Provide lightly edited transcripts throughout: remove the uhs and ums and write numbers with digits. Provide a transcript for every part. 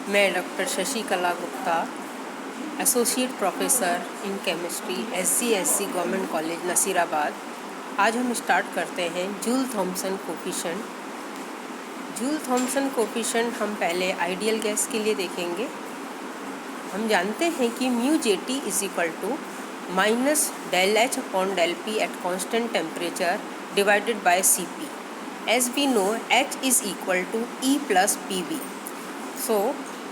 मैं doctor Shashikala Gupta, associate professor in chemistry SGSC government college Nasirabad. आज हम स्टार्ट करते हैं Joule Thomson coefficient. Joule Thomson coefficient हम पहले आइडियल गैस के लिए देखेंगे। हम जानते हैं कि mu JT is equal to minus del H upon del P at constant temperature divided by CP. As we know, H is equal to E plus PV. So,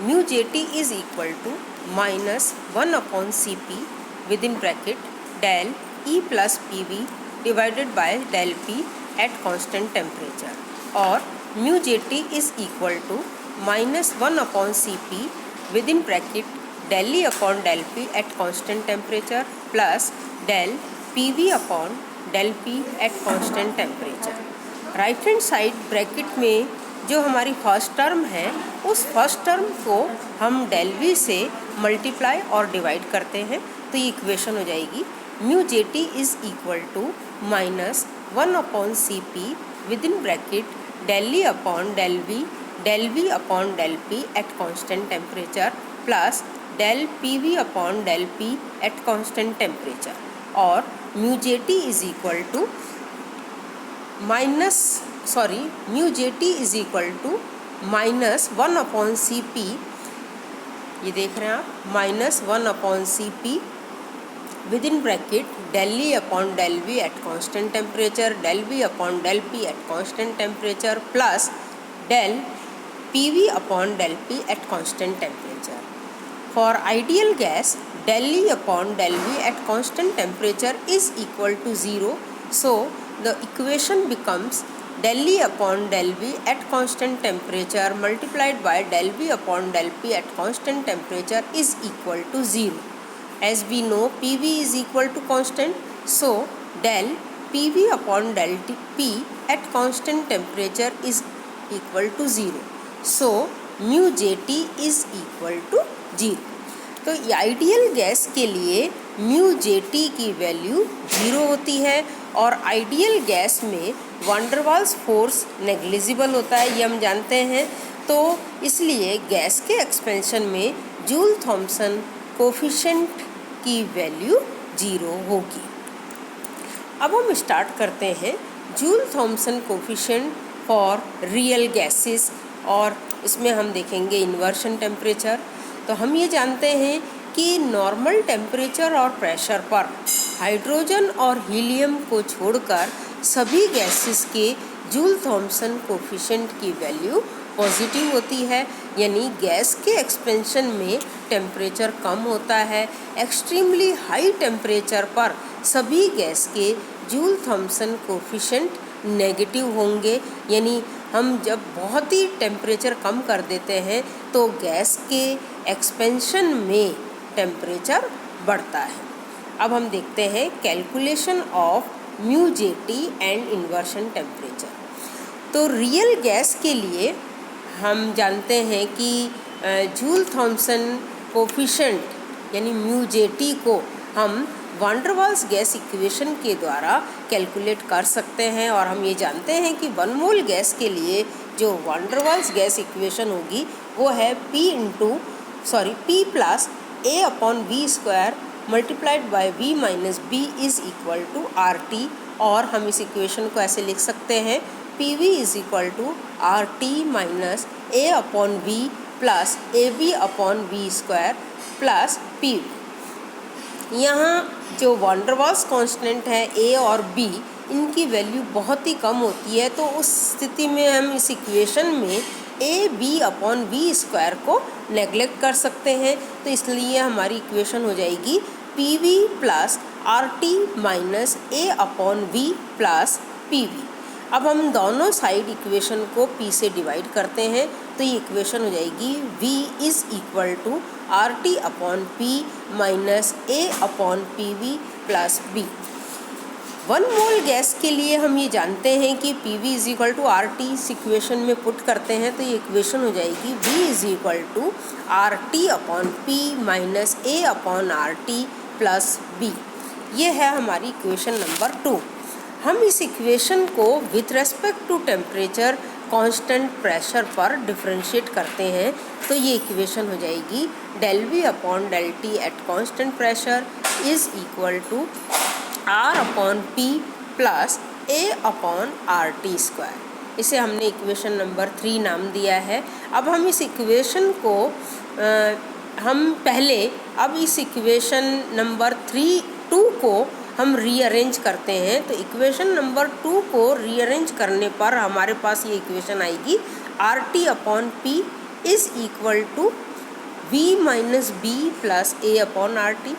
mu JT is equal to minus 1 upon CP within bracket del E plus PV divided by del P at constant temperature. Or mu JT is equal to minus 1 upon CP within bracket del E upon del P at constant temperature plus del PV upon del P at constant temperature. Right hand side bracket में जो हमारी first term है उस first term को हम del V से multiply और divide करते हैं तो ये इक्वेशन हो जाएगी mu JT is equal to minus 1 upon CP within bracket del E upon del V upon del P at constant temperature plus del PV upon del P at constant temperature. और mu JT is equal to mu JT is equal to minus 1 upon CP, ये देख रहे हैं आप, minus 1 upon CP within bracket del E upon del V at constant temperature del V upon del P at constant temperature plus del PV upon del P at constant temperature. For ideal gas del E upon del V at constant temperature is equal to 0, so the equation becomes del E upon del V at constant temperature multiplied by del V upon del P at constant temperature is equal to 0. As we know, PV is equal to constant, so del PV upon del P at constant temperature is equal to 0. So mu JT is equal to 0. तो ideal gas के लिए mu JT की value 0 होती है और ideal gas में van der Waals force negligible होता है, ये हम जानते हैं। तो इसलिए गैस के एक्सपेंशन में जूल थॉम्सन कोफिशिएंट की वैल्यू 0 होगी। अब हम स्टार्ट करते हैं Joule Thomson coefficient for real gases और इसमें हम देखेंगे इन्वर्शन टेम्परेचर। तो हम ये जानते हैं कि नॉर्मल टेम्परेचर और प्रेशर पर हाइड्रोजन और हीलियम को छोड़कर सभी गैसेस के जूल थॉम्सन कोफिशिएंट की वैल्यू पॉजिटिव होती है, यानी गैस के एक्सपेंशन में टेम्परेचर कम होता है। एक्सट्रीमली हाई टेम्परेचर पर सभी गैस के जूल थॉम्सन कोफिशिएंट नेगेटिव होंगे, यानी हम जब बहुत ही टेम्परेचर कम कर देते हैं तो गैस के एक्सपेंशन में टेम्परेचर बढ़ता है। अब हम देखते हैं calculation of mu JT and inversion temperature. तो रियल गैस के लिए हम जानते हैं कि जूल थॉम्सन कोफिशिएंट यानी म्यू JT को हम van der Waals gas equation के द्वारा कैलकुलेट कर सकते हैं और हम ये जानते हैं कि 1 मोल गैस के लिए जो van der Waals gas equation होगी वो है P plus A upon V square multiplied by V minus B is equal to RT। और हम इस इक्वेशन को ऐसे लिख सकते हैं PV is equal to RT minus A upon V plus AB upon V square plus PV। यहाँ जो वैन डर वाल्स कॉन्स्टेंट है A और B, इनकी वैल्यू बहुत ही कम होती है, तो उस स्थिति में हम इस इक्वेशन में AB अपॉन V स्क्वायर को नेगलेक्ट कर सकते हैं। तो इसलिए हमारी इक्वेशन हो जाएगी PV plus RT minus A upon V plus PV। अब हम दोनों साइड इक्वेशन को P से डिवाइड करते हैं तो ये इक्वेशन हो जाएगी V is equal to RT upon P minus A upon PV plus B। 1 mole gas के लिए हम ये जानते हैं कि PV is equal to RT इस इक्वेशन में पुट करते हैं तो ये इक्वेशन हो जाएगी V is equal to RT upon P minus A upon RT plus B। ये है हमारी इक्वेशन नंबर 2। हम इस इक्वेशन को with respect to temperature constant pressure पर डिफरेंशिएट करते हैं तो ये इक्वेशन हो जाएगी del V upon del T at constant pressure is equal to R upon P plus A upon RT square. इसे हमने इक्वेशन नंबर 3 नाम दिया है। अब हम इस इक्वेशन को अब इस इक्वेशन नंबर 2 को हम रीअरेंज करते हैं। तो इक्वेशन नंबर 2 को रीअरेंज करने पर हमारे पास ये इक्वेशन आएगी RT upon P is equal to V minus B plus A upon RT।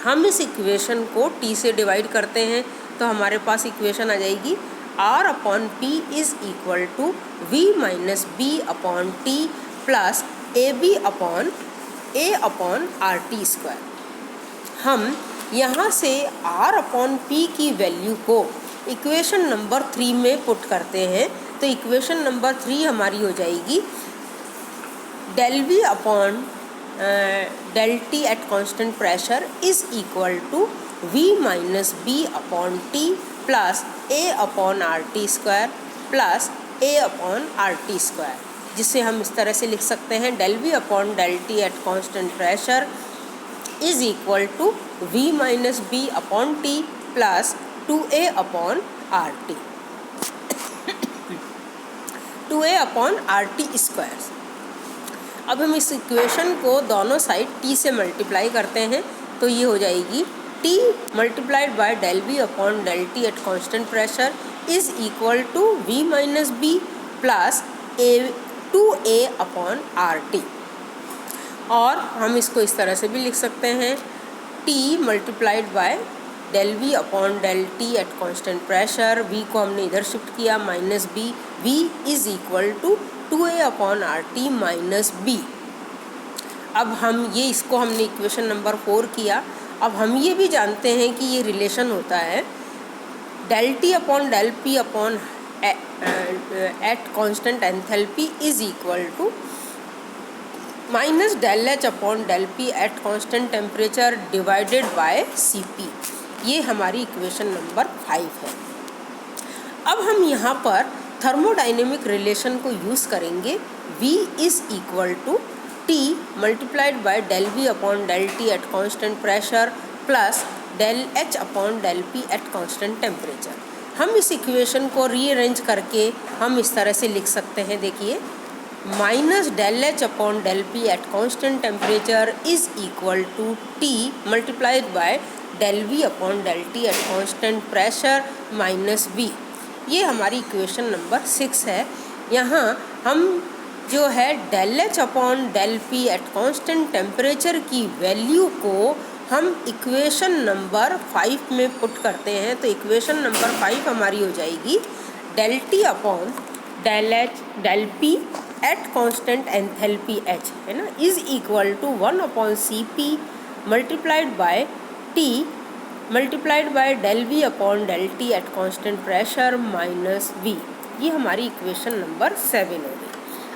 हम इस इक्वेशन को T से डिवाइड करते हैं तो हमारे पास इक्वेशन आ जाएगी R upon P is equal to V minus B upon T plus AB upon A upon RT square. हम यहाँ से R अपॉन P की वैल्यू को इक्वेशन नंबर 3 में पुट करते हैं तो इक्वेशन नंबर 3 हमारी हो जाएगी del V upon del T at constant pressure is equal to V minus B upon T plus A upon RT square plus A upon RT square, जिसे हम इस तरह से लिख सकते हैं del V upon del T at constant pressure is equal to V minus B upon T plus 2A upon RT 2A upon RT square. अब हम इस इक्वेशन को दोनों साइड T से मल्टीप्लाई करते हैं तो ये हो जाएगी T multiplied by del V upon del T at constant pressure is equal to V minus B plus 2A upon RT। और हम इसको इस तरह से भी लिख सकते हैं T multiplied by del V upon del T at constant pressure, V को हमने इधर शिफ्ट किया minus B, V is equal to 2A upon RT minus B। अब इसको हमने इक्वेशन नंबर 4 किया। अब हम ये भी जानते हैं कि ये रिलेशन होता है del T upon del P upon at constant enthalpy is equal to minus del H upon del P at constant temperature divided by Cp। ये हमारी इक्वेशन नंबर 5 है। अब हम यहाँ पर थर्मोडाइनेमिक रिलेशन को यूज़ करेंगे। V is equal to T multiplied by del V upon del T at constant pressure plus del H upon del P at constant temperature. हम इस इक्वेशन को रीअरेंज करके हम इस तरह से लिख सकते हैं, देखिए minus del H upon del P at constant temperature is equal to T multiplied by del V upon del T at constant pressure minus V। ये हमारी इक्वेशन नंबर 6 है। यहाँ हम जो है del H upon del P at constant temperature की value को हम इक्वेशन नंबर 5 में पुट करते हैं तो इक्वेशन नंबर 5 हमारी हो जाएगी del T upon del H del P at constant enthalpy H, है ना, is equal to 1 upon Cp multiplied by T multiplied by del V upon del T at constant pressure minus V। ये हमारी equation number 7 हो गई।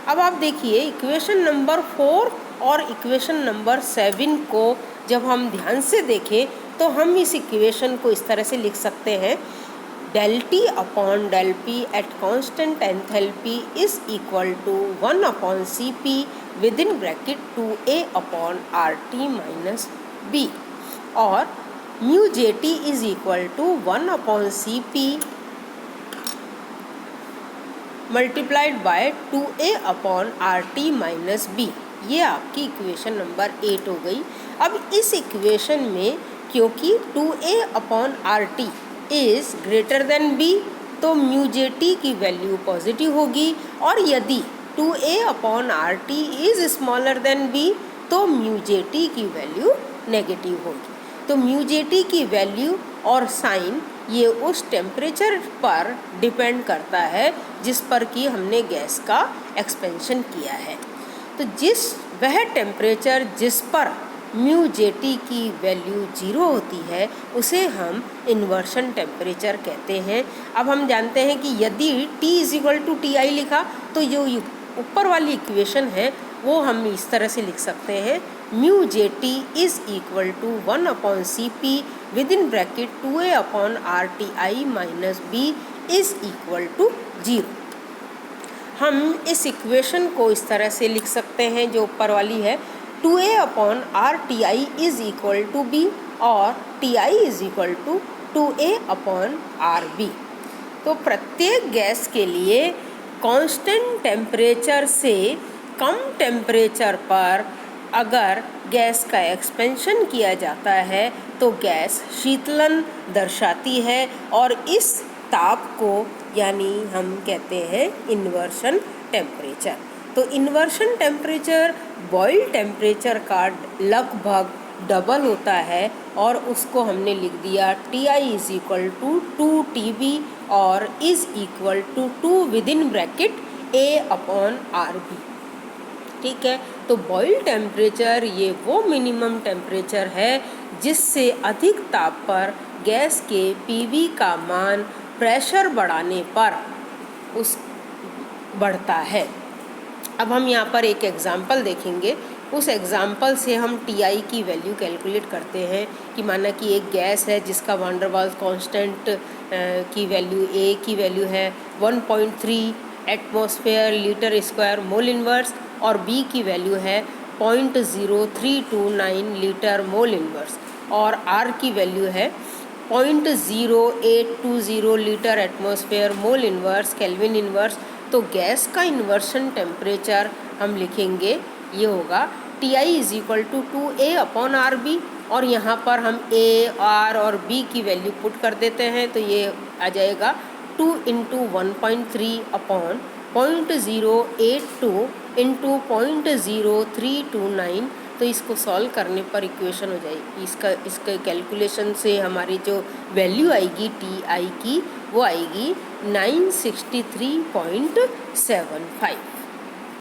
अब आप देखिए equation number 4 और इक्वेशन नंबर 7 को जब हम ध्यान से देखें तो हम इस इक्वेशन को इस तरह से लिख सकते हैं del T upon del P at constant enthalpy is equal to 1 upon Cp within bracket 2A upon RT minus B और mu JT is equal to 1 upon Cp multiplied by 2A upon RT minus B। ये आपकी equation number 8 हो गई। अब इस equation में क्योंकि 2A upon RT is greater than B तो म्यू JT की वैल्यू पॉजिटिव होगी और यदि 2A upon RT is smaller than B तो म्यू JT की वैल्यू नेगेटिव होगी। तो म्यू JT की वैल्यू और साइन ये उस टेम्परेचर पर डिपेंड करता है जिस पर कि हमने गैस का एक्सपेंशन किया है। तो वह टेम्परेचर जिस पर म्यू JT की वैल्यू 0 होती है उसे हम इन्वर्शन टेम्परेचर कहते हैं। अब हम जानते हैं कि यदि T is equal to TI लिखा तो जो ऊपर वाली इक्वेशन है वो हम इस तरह से लिख सकते हैं mu JT is equal to 1 upon Cp within bracket 2A upon RTI minus B is equal to 0। हम इस इक्वेशन को इस तरह से लिख सकते हैं जो ऊपर वाली है, 2a/RTi is equal to B और Ti is equal to 2a/RB। तो प्रत्येक गैस के लिए कांस्टेंट टेम्परेचर से कम टेम्परेचर पर अगर गैस का एक्सपेंशन किया जाता है तो गैस शीतलन दर्शाती है और इस ताप को यानी हम कहते हैं इन्वर्शन टेम्परेचर। तो इन्वर्शन टेम्परेचर बॉयल टेम्परेचर का लगभग डबल होता है और उसको हमने लिख दिया Ti is equal to 2TB और is equal to 2 within bracket A/RB। ठीक है, तो बॉयल टेम्परेचर ये वो मिनिमम टेम्परेचर है जिससे अधिक ताप पर गैस के PV का मान प्रेशर बढ़ाने पर उस बढ़ता है। अब हम यहाँ पर एक एग्ज़ाम्पल देखेंगे। उस एग्ज़ाम्पल से हम Ti की वैल्यू कैलकुलेट करते हैं कि माना कि एक गैस है जिसका वान डेर वाल्स कांस्टेंट की वैल्यू A की वैल्यू है 1.3 atmosphere litre square mole inverse और B की वैल्यू है 0.0329 लीटर मोल इनवर्स और R की वैल्यू है 0.0820 litre atmosphere mole inverse kelvin inverse. तो गैस का इन्वर्शन टेम्परेचर हम लिखेंगे, ये होगा Ti is equal to 2a/RB और यहाँ पर हम A, R और B की वैल्यू पुट कर देते हैं तो ये आ जाएगा 2 × 1.3/0.082 × 0.0329। तो इसको सॉल्व करने पर इक्वेशन हो जाएगी, इसके कैलकुलेशन से हमारी जो वैल्यू आएगी Ti की वो आएगी 963.75।